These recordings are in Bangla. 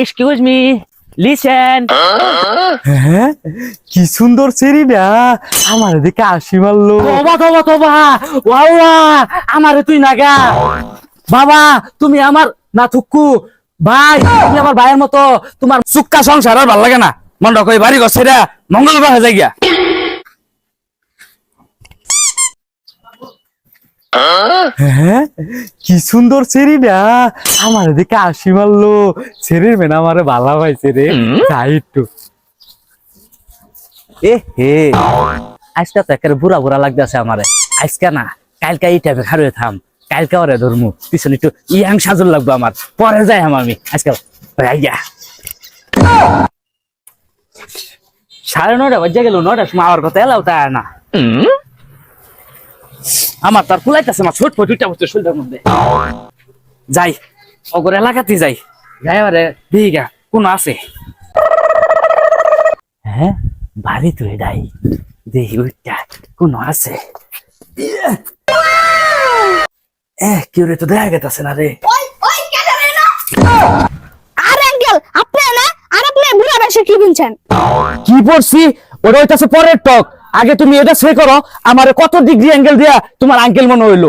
Excuse me, listen. হ্যাঁ, কি সুন্দর চেরিটা আমার দিকে আসি মারলো। তোবা তোবা তোবা, ওয়াল্লা আমারে তুই নাগা। বাবা তুমি আমার না থুক্কু ভাই, তুমি আমার ভাইয়ের মতো। তোমার সুক্কা সংসার আর ভাল লাগে না, মনটা কই বাড়ি ঘর ছেড়ে মঙ্গলবার হয়ে যায় গিয়া। হ্যাঁ, কি সুন্দর চেরিটা আমার দিকে আসি মারলো। ছেড়ে মেনা আমারে ভালো পাইছে রে, যাই একটু। এ হে, আজকে তো একেবারে বুড়া বুড়া লাগতেছে আমারে। আজকে না, কালকে এই টাইপে খারুয়ে থাম, কালকে ওরে ধর্ম পিছনে একটু ইয়াং সাজুর লাগবে আমার, পরে যাই আমি আজকে। 9:30 বাজে গেল, 9টার সময় আমার কথা এলাও তাই না। আমার তার ফুলাইতেছে না, ছোট দুইটা বছর শরীরের মধ্যে। যাই অগর এলাকাতে যাই, যাই আরে দিঘা কোন আছে। হ্যাঁ বাড়ি তুই যাই, দেখি ওইটা কোন আছে। কেউ রে তো দেখা গেছে না রে। আরে আঙ্কেল আপনি না, আর আপনি বুড়া বয়সে কি বলছেন? কি পড়ছি ওটা হইতাছে পরের টক। আগে তুমি এটা সে করো, আমারে কত ডিগ্রি অ্যাঙ্গেল দিয়া তোমার আঙ্কেল মনে হইলো।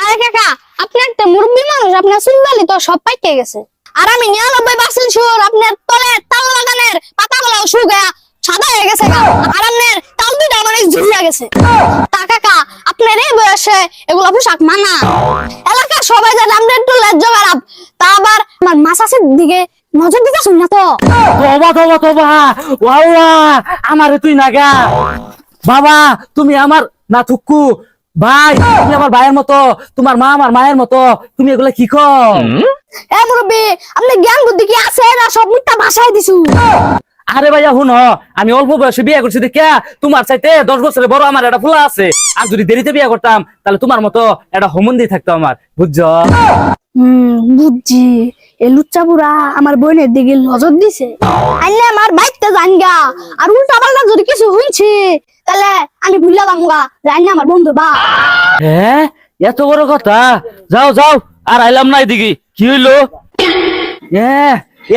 আরে কাকা আপনি একটা মুরব্বী মানুষ, আপনার চুলদালি তো সব পাইকে গেছে। আর আমি 99% শিওর আপনার তলে তাল লাগানের পাতাগুলো শুকা সাদা হয়ে গেছে গা। আর আপনার তাল দুইটা অনেক ঝুলিয়া গেছে। তা কাকা আপনার এই বয়সে এগুলো পোশাক মানা? এলাকার সবাই জানে আপনার একটু লজ্জা খারাপ, তা আবার আমার মাসাসের দিকে নজর দিতে শুন না তো। তোবা তোবা তোবা, ওয়াল্লা আমারে তুই নাগা। বাবা তুমি আমার না থুক্কু ভাই, তুমি আমার ভাইয়ের মতো, তোমার মা আমার মায়ের মতো। তুমি এগুলা কি কও? এ মুরব্বী আপনি জ্ঞান বুদ্ধি কি আছে না সব মিথ্যা ভাষায় দিছু? আরে ভাইয়া শুনো, আমি অল্প বয়সে বিয়ে করছি দেখে তোমার চাইতে 10 বছরের বড় আমার একটা ফুলা আছে। আর যদি দেরিতে বিয়ে করতাম তাহলে তোমার মতো একটা হোমন্দি থাকতো আমার, বুঝছো? বুঝছি। এ লুচ্চা বুড়া আমার বোনের দিকে নজর দিছে। আইলে আমার বাইতে জানগা, আর উল্টা পাল্টা যদি কিছু হইছে তাহলে আমি ভুলে যামগা জানি আমার বন্ধু বা। হ্যাঁ এত বড় কথা? যাও যাও, আর আইলাম না এদিকে। কি হইলো?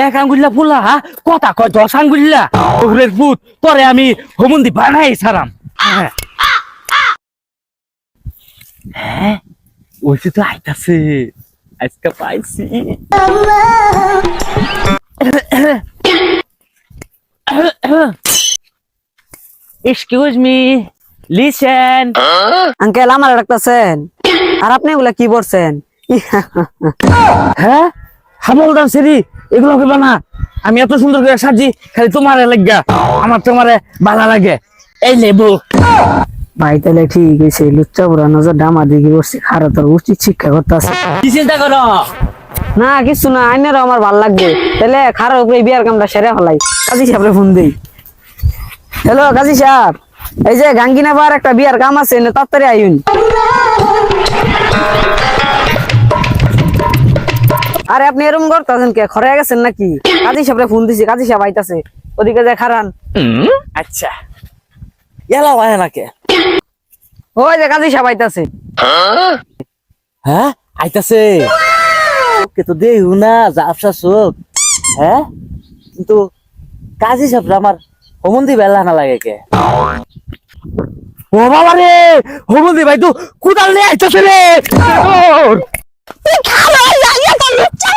এক আঙ্গুল্লা ফুলা কথা কয় 10 আঙ্গুল্লা ওরের ভূত, পরে আমি হোমন্দি বানাই সারাম। হ্যাঁ ওইটা তো আইতাছে, আজকে পাইছি। Excuse me, listen. আঙ্কেল আমার ডাকতেছেন, আর আপনি এগুলা কি বলছেন? হ্যাঁ হামলদার সেরি এগুলো করবে না। আমি এত সুন্দর করে সাজি খালি তোমার লাগা, আমার তোমার ভালো লাগে। এই লেবু ভাই তাহলে ঠিক আছে, লুচ্চা বুড়া নজর ডামা দিকে বসছে, খারাপ তোর উচিত শিক্ষা করতে আছে। কি চিন্তা করো? না কিছু না, আইনেরও আমার ভাল লাগবে। তাহলে খারাপ উপরে বিয়ার কামটা সেরে ফেলাই। কাজী সাহেবরে ফোন দেই। হ্যালো কাজী সাহেব, এই যে গাঙ্গিনা বার একটা বিয়ার কাম আছে, তাড়াতাড়ি আইন। আরে আপনি এরকম করতেছেন কে, খরে গেছেন নাকি? কাজী সাহেবরে ফোন দিছি, কাজী সাহেব আইতাছে, ওদিকে যায় খারান। আচ্ছা এলা হয় নাকি? ওই যে কাজী সাহেব আইতাছে। হ্যাঁ আইতাছে, ওকে তো দেহু না জাফসা চোখ। হ্যাঁ কিন্তু কাজী সাহেব আমার হোমন্দি বেলা না লাগে কে? ও বাবা রে, হোমন্দি ভাই তো কোদাল নিয়ে আইতাছে রে। তুই খালো জানিয়া তো লুচ্চা